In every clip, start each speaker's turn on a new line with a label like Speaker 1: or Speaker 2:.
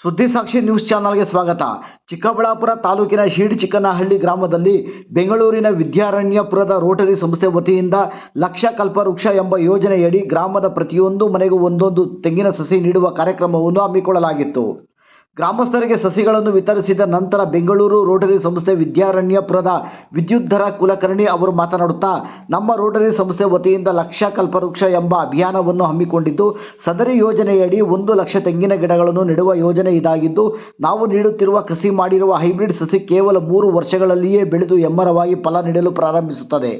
Speaker 1: ಸುದ್ದಿ ಸಾಕ್ಷಿ ನ್ಯೂಸ್ ಚಾನಲ್ಗೆ ಸ್ವಾಗತ. ಚಿಕ್ಕಬಳ್ಳಾಪುರ ತಾಲೂಕಿನ ಶೀಡ್ಚಿಕ್ಕನಹಳ್ಳಿ ಗ್ರಾಮದಲ್ಲಿ ಬೆಂಗಳೂರಿನ ವಿದ್ಯಾರಣ್ಯಪುರದ ರೋಟರಿ ಸಂಸ್ಥೆ ವತಿಯಿಂದ ಲಕ್ಷ ಕಲ್ಪವೃಕ್ಷ ಎಂಬ ಯೋಜನೆಯಡಿ ಗ್ರಾಮದ ಪ್ರತಿಯೊಂದು ಮನೆಗೂ ಒಂದೊಂದು ತೆಂಗಿನ ಸಸಿ ನೀಡುವ ಕಾರ್ಯಕ್ರಮವನ್ನು ಹಮ್ಮಿಕೊಳ್ಳಲಾಗಿತ್ತು. ಗ್ರಾಮಸ್ಥರಿಗೆ ಸಸಿಗಳನ್ನು ವಿತರಿಸಿದ ನಂತರ ಬೆಂಗಳೂರು ರೋಟರಿ ಸಂಸ್ಥೆ ವಿದ್ಯಾರಣ್ಯಪುರದ ವಿದ್ಯುದ್ಧರ ಕುಲಕರ್ಣಿ ಅವರು ಮಾತನಾಡುತ್ತಾ, ನಮ್ಮ ರೋಟರಿ ಸಂಸ್ಥೆ ವತಿಯಿಂದ ಲಕ್ಷ ಕಲ್ಪವೃಕ್ಷ ಎಂಬ ಅಭಿಯಾನವನ್ನು ಹಮ್ಮಿಕೊಂಡಿದ್ದು, ಸದರಿ ಯೋಜನೆಯಡಿ 1 ಲಕ್ಷ ತೆಂಗಿನ ಗಿಡಗಳನ್ನು ನೆಡುವ ಯೋಜನೆ ಇದಾಗಿದ್ದು, ನಾವು ನೀಡುತ್ತಿರುವ ಕಸಿ ಮಾಡಿರುವ ಹೈಬ್ರಿಡ್ ಸಸಿ ಕೇವಲ 3 ವರ್ಷಗಳಲ್ಲಿಯೇ ಬೆಳೆದು ಎಮ್ಮರವಾಗಿ ಫಲ ನೀಡಲು ಪ್ರಾರಂಭಿಸುತ್ತದೆ.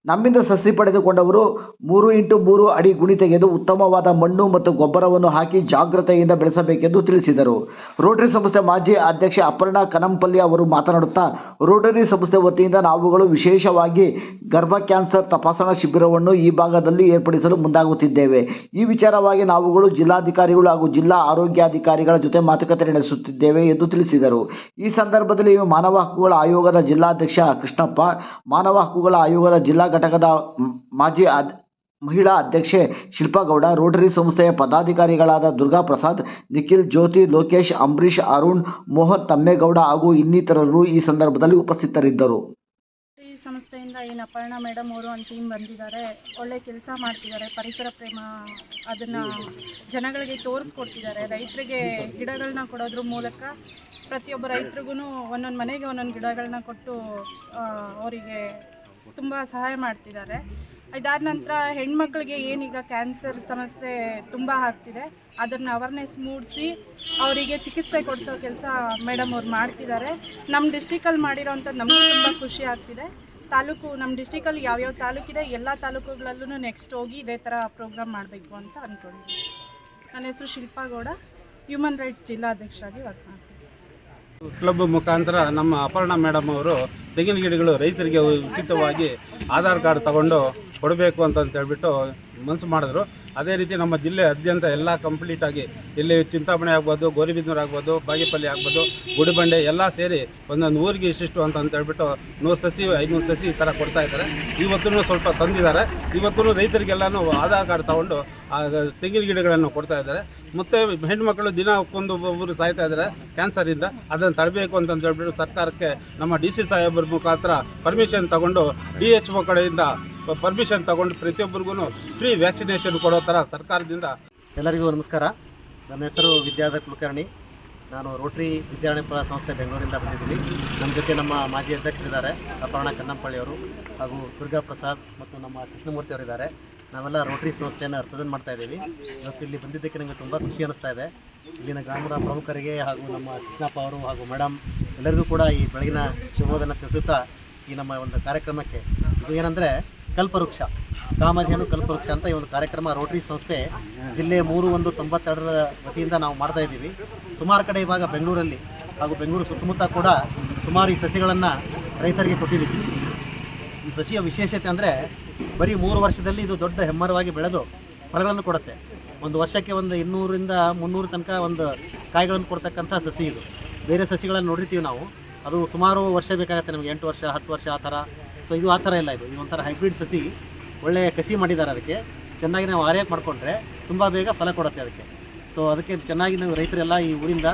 Speaker 1: ನಮ್ಮಿಂದ ಸಸಿ ಪಡೆದುಕೊಂಡವರು 3x3 ಅಡಿ ಗುಣಿ ತೆಗೆದು ಉತ್ತಮವಾದ ಮಣ್ಣು ಮತ್ತು ಗೊಬ್ಬರವನ್ನು ಹಾಕಿ ಜಾಗ್ರತೆಯಿಂದ ಬೆಳೆಸಬೇಕೆಂದು ತಿಳಿಸಿದರು. ರೋಟರಿ ಸಂಸ್ಥೆ ಮಾಜಿ ಅಧ್ಯಕ್ಷೆ ಅಪರ್ಣಾ ಕನಂಪಲ್ಲಿ ಅವರು ಮಾತನಾಡುತ್ತಾ, ರೋಟರಿ ಸಂಸ್ಥೆ ವತಿಯಿಂದ ನಾವುಗಳು ವಿಶೇಷವಾಗಿ ಗರ್ಭ ಕ್ಯಾನ್ಸರ್ ತಪಾಸಣಾ ಶಿಬಿರವನ್ನು ಈ ಭಾಗದಲ್ಲಿ ಏರ್ಪಡಿಸಲು ಮುಂದಾಗುತ್ತಿದ್ದೇವೆ. ಈ ವಿಚಾರವಾಗಿ ನಾವುಗಳು ಜಿಲ್ಲಾಧಿಕಾರಿಗಳು ಹಾಗೂ ಜಿಲ್ಲಾ ಆರೋಗ್ಯಾಧಿಕಾರಿಗಳ ಜೊತೆ ಮಾತುಕತೆ ನಡೆಸುತ್ತಿದ್ದೇವೆ ಎಂದು ತಿಳಿಸಿದರು. ಈ ಸಂದರ್ಭದಲ್ಲಿ ಮಾನವ ಹಕ್ಕುಗಳ ಆಯೋಗದ ಜಿಲ್ಲಾಧ್ಯಕ್ಷ ಕೃಷ್ಣಪ್ಪ, ಮಾನವ ಹಕ್ಕುಗಳ ಆಯೋಗದ ಜಿಲ್ಲಾ ಘಟಕದ ಮಾಜಿ ಮಹಿಳಾ ಅಧ್ಯಕ್ಷೆ ಶಿಲ್ಪಗೌಡ, ರೋಟರಿ ಸಂಸ್ಥೆಯ ಪದಾಧಿಕಾರಿಗಳಾದ ದುರ್ಗಾ ಪ್ರಸಾದ್, ನಿಖಿಲ್, ಜ್ಯೋತಿ, ಲೋಕೇಶ್, ಅಂಬರೀಶ್, ಅರುಣ್, ಮೋಹನ್, ತಮ್ಮೇಗೌಡ ಹಾಗೂ ಇನ್ನಿತರರು ಈ ಸಂದರ್ಭದಲ್ಲಿ ಉಪಸ್ಥಿತರಿದ್ದರು.
Speaker 2: ಈ ಸಂಸ್ಥೆಯಿಂದ ಏನು ಅಪರ್ಣಾ ಮೇಡಮ್ ಅವರು ಒಂದು ಟೀಮ್ ಬಂದಿದ್ದಾರೆ. ಒಳ್ಳೆ ಕೆಲಸ ಮಾಡ್ತಿದ್ದಾರೆ. ಪರಿಸರ ಪ್ರೇಮ ಅದನ್ನು ಜನಗಳಿಗೆ ತೋರಿಸ್ಕೊಡ್ತಿದ್ದಾರೆ. ರೈತರಿಗೆ ಗಿಡಗಳನ್ನ ಕೊಡೋದ್ರ ಮೂಲಕ ಪ್ರತಿಯೊಬ್ಬ ರೈತರಿಗೂ ಒಂದೊಂದು ಮನೆಗೆ ಒಂದೊಂದು ಗಿಡಗಳನ್ನ ಕೊಟ್ಟು ಅವರಿಗೆ ತುಂಬ ಸಹಾಯ ಮಾಡ್ತಿದ್ದಾರೆ. ಇದಾದ ನಂತರ ಹೆಣ್ಮಕ್ಳಿಗೆ ಏನೀಗ ಕ್ಯಾನ್ಸರ್ ಸಮಸ್ಯೆ ತುಂಬ ಆಗ್ತಿದೆ, ಅದನ್ನು ಅವೇರ್ನೆಸ್ ಮೂಡಿಸಿ ಅವರಿಗೆ ಚಿಕಿತ್ಸೆ ಕೊಡಿಸೋ ಕೆಲಸ ಮೇಡಮ್ ಅವ್ರು ಮಾಡ್ತಿದ್ದಾರೆ. ನಮ್ಮ ಡಿಸ್ಟಿಕಲ್ಲಿ ಮಾಡಿರೋಂಥದ್ದು ನಮಗೆ ತುಂಬ ಖುಷಿ ಆಗ್ತಿದೆ. ನಮ್ಮ ಡಿಸ್ಟಿಕಲ್ಲಿ ಯಾವ್ಯಾವ ತಾಲೂಕಿದೆ ಎಲ್ಲ ತಾಲೂಕುಗಳಲ್ಲೂ ನೆಕ್ಸ್ಟ್ ಹೋಗಿ ಇದೇ ಥರ ಪ್ರೋಗ್ರಾಮ್ ಮಾಡಬೇಕು ಅಂತ ಅಂದ್ಕೊಂಡಿದ್ದೀನಿ. ನನ್ನ ಹೆಸರು ಶಿಲ್ಪಗೌಡ, ಹ್ಯೂಮನ್ ರೈಟ್ಸ್ ಜಿಲ್ಲಾಧ್ಯಕ್ಷರಾಗಿ ವರ್ಕ್ ಮಾಡ್ತೀನಿ.
Speaker 3: ಕ್ಲಬ್ ಮುಖಾಂತರ ನಮ್ಮ ಅಪರ್ಣಾ ಮೇಡಮ್ ಅವರು ತೆಂಗಿನ ಗಿಡಗಳು ರೈತರಿಗೆ ಉಚಿತವಾಗಿ ಆಧಾರ್ ಕಾರ್ಡ್ ತಗೊಂಡು ಕೊಡಬೇಕು ಅಂತ ಹೇಳ್ಬಿಟ್ಟು ಮನಸ್ಸು ಮಾಡಿದ್ರು. ಅದೇ ರೀತಿ ನಮ್ಮ ಜಿಲ್ಲೆಯಾದ್ಯಂತ ಎಲ್ಲ ಕಂಪ್ಲೀಟಾಗಿ ಇಲ್ಲಿ ಚಿಂತಾಮಣಿ ಆಗ್ಬೋದು, ಗೋರಿಬಿದನೂರು ಆಗ್ಬೋದು, ಬಾಗೇಪಲ್ಲಿ ಆಗ್ಬೋದು, ಗುಡಿಬಂಡೆ ಎಲ್ಲ ಸೇರಿ ಒಂದೊಂದು ಊರಿಗೆ ಇಷ್ಟಿಷ್ಟು ಅಂತ ಹೇಳ್ಬಿಟ್ಟು 100 ಸಸಿ 500 ಸಸಿ ಈ ಥರ ಕೊಡ್ತಾ ಇದ್ದಾರೆ. ಇವತ್ತೂ ಸ್ವಲ್ಪ ತಂದಿದ್ದಾರೆ. ಇವತ್ತೂ ರೈತರಿಗೆಲ್ಲನೂ ಆಧಾರ್ ಕಾರ್ಡ್ ತಗೊಂಡು ತೆಂಗಿನ ಗಿಡಗಳನ್ನು ಕೊಡ್ತಾ ಇದ್ದಾರೆ. ಮತ್ತು ಹೆಣ್ಮಕ್ಳು ದಿನ ಒಬ್ಬರು ಸಾಯ್ತಾ ಇದ್ದಾರೆ ಕ್ಯಾನ್ಸರಿಂದ. ಅದನ್ನು ತಡಬೇಕು ಅಂತ ಹೇಳ್ಬಿಟ್ಟು ಸರ್ಕಾರಕ್ಕೆ ನಮ್ಮ DC ಸಾಹೇಬರ ಮುಖಾಂತರ ಪರ್ಮಿಷನ್ ತಗೊಂಡು DHO ಕಡೆಯಿಂದ ಪರ್ಮಿಷನ್ ತಗೊಂಡು ಪ್ರತಿಯೊಬ್ಬರಿಗೂ ಫ್ರೀ ವ್ಯಾಕ್ಸಿನೇಷನ್ ಕೊಡೋ ಥರ ಸರ್ಕಾರದಿಂದ.
Speaker 4: ಎಲ್ಲರಿಗೂ ನಮಸ್ಕಾರ. ನನ್ನ ಹೆಸರು ವಿದ್ಯಾಧರ್ ಕುಲಕರ್ಣಿ. ನಾನು ರೋಟರಿ ವಿದ್ಯಾರಣ್ಯಪುರ ಸಂಸ್ಥೆ ಬೆಂಗಳೂರಿಂದ ಬಂದಿದ್ದೀನಿ. ನಮ್ಮ ಜೊತೆ ನಮ್ಮ ಮಾಜಿ ಅಧ್ಯಕ್ಷರಿದ್ದಾರೆ ಅಪರ್ಣಾ ಕನ್ನಂಪಳ್ಳಿ ಅವರು, ಹಾಗೂ ದುರ್ಗಾ ಪ್ರಸಾದ್ ಮತ್ತು ನಮ್ಮ ಕೃಷ್ಣಮೂರ್ತಿ ಅವರಿದ್ದಾರೆ. ನಾವೆಲ್ಲ ರೋಟರಿ ಸಂಸ್ಥೆಯನ್ನು ರೆಪ್ರೆಸೆಂಟ್ ಮಾಡ್ತಾ ಇದ್ದೀವಿ. ಇವತ್ತು ಇಲ್ಲಿ ಬಂದಿದ್ದಕ್ಕೆ ನನಗೆ ತುಂಬ ಖುಷಿ ಅನ್ನಿಸ್ತಾ ಇದೆ. ಇಲ್ಲಿನ ಗ್ರಾಮದ ಪ್ರಮುಖರಿಗೆ ಹಾಗೂ ನಮ್ಮ ಕೃಷ್ಣಪ್ಪ ಅವರು ಹಾಗೂ ಮೇಡಮ್ ಎಲ್ಲರಿಗೂ ಕೂಡ ಈ ಬೆಳಗಿನ ಶುಭೋದನ್ನು ತಿಳಿಸುತ್ತಾ ಈ ನಮ್ಮ ಒಂದು ಕಾರ್ಯಕ್ರಮಕ್ಕೆ, ಇದು ಏನಂದರೆ ಕಲ್ಪವೃಕ್ಷ ಕಾಮಧೇನು ಕಲ್ಪವೃಕ್ಷ ಅಂತ ಈ ಒಂದು ಕಾರ್ಯಕ್ರಮ ರೋಟರಿ ಸಂಸ್ಥೆ ಜಿಲ್ಲೆ 3/1/92 ವತಿಯಿಂದ ನಾವು ಮಾಡ್ತಾ ಇದ್ದೀವಿ. ಸುಮಾರು ಕಡೆ ಇವಾಗ ಬೆಂಗಳೂರಲ್ಲಿ ಹಾಗೂ ಬೆಂಗಳೂರು ಸುತ್ತಮುತ್ತ ಕೂಡ ಸುಮಾರು ಈ ಸಸಿಗಳನ್ನು ರೈತರಿಗೆ ಕೊಟ್ಟಿದ್ದೀವಿ. ಈ ಸಸಿಯ ವಿಶೇಷತೆ ಅಂದರೆ ಬರೀ 3 ವರ್ಷದಲ್ಲಿ ಇದು ದೊಡ್ಡ ಹೆಮ್ಮರವಾಗಿ ಬೆಳೆದು ಫಲಗಳನ್ನು ಕೊಡುತ್ತೆ. ಒಂದು ವರ್ಷಕ್ಕೆ ಒಂದು 200ರಿಂದ 300 ತನಕ ಒಂದು ಕಾಯಿಗಳನ್ನು ಕೊಡ್ತಕ್ಕಂಥ ಸಸಿ ಇದು. ಬೇರೆ ಸಸಿಗಳನ್ನು ನೋಡಿರ್ತೀವಿ ನಾವು, ಅದು ಸುಮಾರು ವರ್ಷ ಬೇಕಾಗುತ್ತೆ ನಮಗೆ, 8 ವರ್ಷ 10 ವರ್ಷ ಆ ಥರ. ಸೊ ಇದು ಆ ಥರ ಇಲ್ಲ. ಇದು ಒಂಥರ ಹೈಬ್ರಿಡ್ ಸಸಿ. ಒಳ್ಳೆಯ ಕಸಿ ಮಾಡಿದ್ದಾರೆ. ಅದಕ್ಕೆ ಚೆನ್ನಾಗಿ ನಾವು ಆರೈಕೆ ಮಾಡಿಕೊಂಡ್ರೆ ತುಂಬ ಬೇಗ ಫಲ ಕೊಡುತ್ತೆ ಅದಕ್ಕೆ. ಸೊ ಅದಕ್ಕೆ ಚೆನ್ನಾಗಿ ನಾವು ರೈತರೆಲ್ಲ ಈ ಊರಿಂದ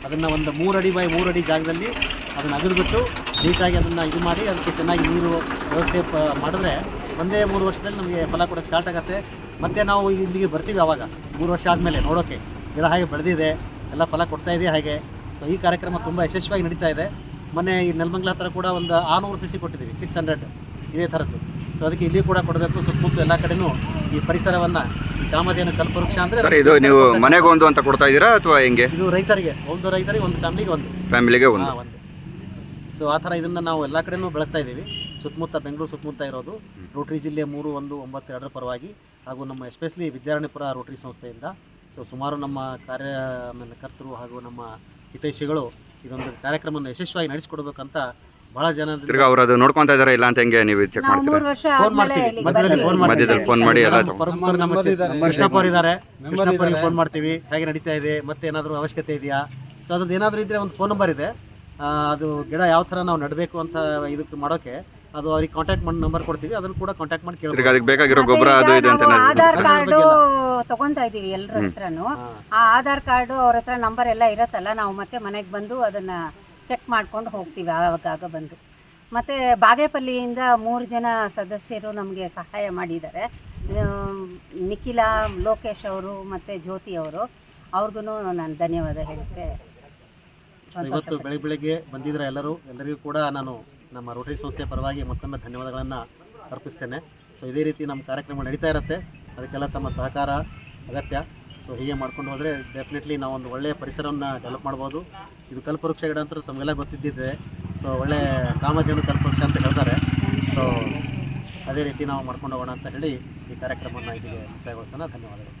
Speaker 4: ಅದನ್ನು ಒಂದು 3 ಅಡಿ ಬೈ 3 ಅಡಿ ಜಾಗದಲ್ಲಿ ಅದನ್ನು ಅಗರ್ಬಿಟ್ಟು ನೀಟಾಗಿ ಅದನ್ನು ಇದು ಮಾಡಿ ಅದಕ್ಕೆ ಚೆನ್ನಾಗಿ ನೀರು ವ್ಯವಸ್ಥೆ ಮಾಡಿದ್ರೆ ಒಂದೇ 3 ವರ್ಷದಲ್ಲಿ ನಮಗೆ ಫಲ ಕೊಡೋಕ್ಕೆ ಸ್ಟಾರ್ಟ್ ಆಗುತ್ತೆ. ಮತ್ತು ನಾವು ಇಲ್ಲಿಗೆ ಬರ್ತೀವಿ ಆವಾಗ 3 ವರ್ಷ ಆದಮೇಲೆ ನೋಡೋಕ್ಕೆ ಗಿಡ ಹಾಗೆ ಬೆಳೆದಿದೆ, ಎಲ್ಲ ಫಲ ಕೊಡ್ತಾಯಿದೆ ಹಾಗೆ. ಸೊ ಈ ಕಾರ್ಯಕ್ರಮ ತುಂಬ ಯಶಸ್ವಿಯಾಗಿ ನಡೀತಾ ಇದೆ. ಮೊನ್ನೆ ಈ ನೆಲಮಂಗಲ ಹತ್ರ ಕೂಡ ಒಂದು 600 ಸಸಿ ಕೊಟ್ಟಿದ್ದೀವಿ, 600 ಇದೇ ಥರದ್ದು. ಸೊ ಅದಕ್ಕೆ ಇಲ್ಲಿ ಕೂಡ ಕೊಡಬೇಕು. ಸುತ್ತಮುತ್ತ ಎಲ್ಲ ಕಡೆನೂ ಈ ಪರಿಸರವನ್ನು, ಈ ಕಾಮಧೇನು ಕಲ್ಪವೃಕ್ಷ ಅಂದರೆ
Speaker 5: ಇದು ನೀವು ಮನೆಗೆ ಒಂದು ಅಂತ ಕೊಡ್ತಾ ಇದ್ದೀರಾ ಅಥವಾ ಹೆಂಗೆ? ಇದು
Speaker 4: ರೈತರಿಗೆ ಒಂದು ಫ್ಯಾಮಿಲಿಗೆ ಒಂದು. ಸೊ ಆ ಥರ ಇದನ್ನು ನಾವು ಎಲ್ಲ ಕಡೆನೂ ಬೆಳೆಸ್ತಾ ಇದ್ದೀವಿ. ಸುತ್ತಮುತ್ತ ಬೆಂಗಳೂರು ಸುತ್ತಮುತ್ತ ಇರೋದು ರೋಟರಿ ಜಿಲ್ಲೆ 3/1/92 ಪರವಾಗಿ ಹಾಗೂ ನಮ್ಮ ಎಸ್ಪೆಷಲಿ ವಿದ್ಯಾರಣ್ಯಪುರ ರೋಟರಿ ಸಂಸ್ಥೆಯಿಂದ. ಸೊ ಸುಮಾರು ನಮ್ಮ ಕಾರ್ಯಕರ್ತರು ಹಾಗೂ ನಮ್ಮ ಹಿತೈಷಿಗಳು ಇದೊಂದು ಕಾರ್ಯಕ್ರಮವನ್ನು ಯಶಸ್ವಿಯಾಗಿ ನಡೆಸಿಕೊಡ್ಬೇಕಂತ ಭಾಳ ಜನ
Speaker 5: ಅವರು ಅದು ನೋಡ್ಕೊತಾ ಇದ್ದಾರೆ. ಇಲ್ಲ ಅಂತ ಹೆಂಗೆ ನೀವು ಚೆಕ್ ಮಾಡ್ತೀರಾ?
Speaker 4: ಫೋನ್ ಮಾಡ್ತೀವಿ, ಮಧ್ಯದಲ್ಲಿ
Speaker 5: ಫೋನ್ ಮಾಡಿ ಎಲ್ಲ
Speaker 4: ನಮ್ಮ ಕೃಷ್ಣಪ್ಪ ಅವರಿದ್ದಾರೆ, ಕೃಷ್ಣಪ್ಪ ಅವರಿಗೆ ಫೋನ್ ಮಾಡ್ತೀವಿ, ಹೇಗೆ ನಡೀತಾ ಇದೆ, ಮತ್ತೆ ಏನಾದರೂ ಅವಶ್ಯಕತೆ ಇದೆಯಾ. ಸೊ ಅದ್ರದ್ದು ಏನಾದರೂ ಇದ್ದರೆ ಒಂದು ಫೋನ್ ನಂಬರ್ ಇದೆ. ಅದು ಗಿಡ ಯಾವ ಥರ ನಾವು ನೆಡಬೇಕು ಅಂತ ಇದಕ್ಕೆ ಮಾಡೋಕ್ಕೆ ಅದು ಅವ್ರಿಗೆ ಕಾಂಟ್ಯಾಕ್ಟ್ ಮಾಡಿ ನಂಬರ್ ಕೊಡ್ತೀವಿ, ಅದನ್ನು ಕೂಡ ಕಾಂಟ್ಯಾಕ್ಟ್ ಮಾಡಿ
Speaker 5: ಈಗ
Speaker 4: ಕೇಳ್ಬೋದು.
Speaker 5: ಅದಕ್ಕೆ ಬೇಕಾಗಿರೋ ಗೊಬ್ಬರ ಅದು ಇದು ಅಂತ
Speaker 6: ನಾವು ಆಧಾರ್
Speaker 4: ಅದ್ರ
Speaker 6: ಕಾರ್ಡು
Speaker 4: ಬಗ್ಗೆ
Speaker 6: ತಗೊಂತಾ ಇದೀವಿ ಎಲ್ಲರ ಹತ್ರನು. ಆ ಆಧಾರ್ ಕಾರ್ಡು ಅವ್ರ ಹತ್ರ ನಂಬರ್ ಎಲ್ಲ ಇರತ್ತಲ್ಲ, ನಾವು ಮತ್ತೆ ಮನೆಗೆ ಬಂದು ಅದನ್ನ ಚೆಕ್ ಮಾಡ್ಕೊಂಡು ಹೋಗ್ತೀವಿ ಆವಾಗ ಬಂದು. ಮತ್ತು ಬಾಗೇಪಲ್ಲಿಯಿಂದ 3 ಜನ ಸದಸ್ಯರು ನಮಗೆ ಸಹಾಯ ಮಾಡಿದ್ದಾರೆ. ನಿಖಿಲ, ಲೋಕೇಶ್ ಅವರು ಮತ್ತು ಜ್ಯೋತಿ ಅವರು, ಅವ್ರಿಗೂ ನಾನು ಧನ್ಯವಾದ ಹೇಳಕ್ಕೆ
Speaker 4: ಸೊ ಇವತ್ತು ಬೆಳಿಗ್ಗೆ ಬಂದಿದ್ರೆ ಎಲ್ಲರಿಗೂ ಕೂಡ ನಾನು ನಮ್ಮ ರೋಟರಿ ಸಂಸ್ಥೆ ಪರವಾಗಿ ಮತ್ತೊಮ್ಮೆ ಧನ್ಯವಾದಗಳನ್ನು ಅರ್ಪಿಸ್ತೇನೆ. ಸೊ ಇದೇ ರೀತಿ ನಮ್ಮ ಕಾರ್ಯಕ್ರಮ ನಡೀತಾ ಇರುತ್ತೆ, ಅದಕ್ಕೆಲ್ಲ ತಮ್ಮ ಸಹಕಾರ ಅಗತ್ಯ. ಸೊ ಹೀಗೆ ಮಾಡ್ಕೊಂಡು ಹೋದರೆ ಡೆಫಿನೆಟ್ಲಿ ನಾವು ಒಂದು ಒಳ್ಳೆಯ ಪರಿಸರವನ್ನು ಡೆವಲಪ್ ಮಾಡ್ಬೋದು. ಇದು ಕಲ್ಪವೃಕ್ಷ ಗಿಡ ಅಂತ ತಮಗೆಲ್ಲ ಗೊತ್ತಿದ್ದಿದೆ. ಸೊ ಒಳ್ಳೆ ಕಾಮಧೇನು ಕಲ್ಪವೃಕ್ಷ ಅಂತ ಹೇಳ್ತಾರೆ. ಸೊ ಅದೇ ರೀತಿ ನಾವು ಮಾಡ್ಕೊಂಡು ಹೋಗೋಣ ಅಂತ ಹೇಳಿ ಈ ಕಾರ್ಯಕ್ರಮವನ್ನು ಇಲ್ಲಿಗೆ ಮುಕ್ತಾಯಗೊಳಿಸೋಣ. ಧನ್ಯವಾದಗಳು.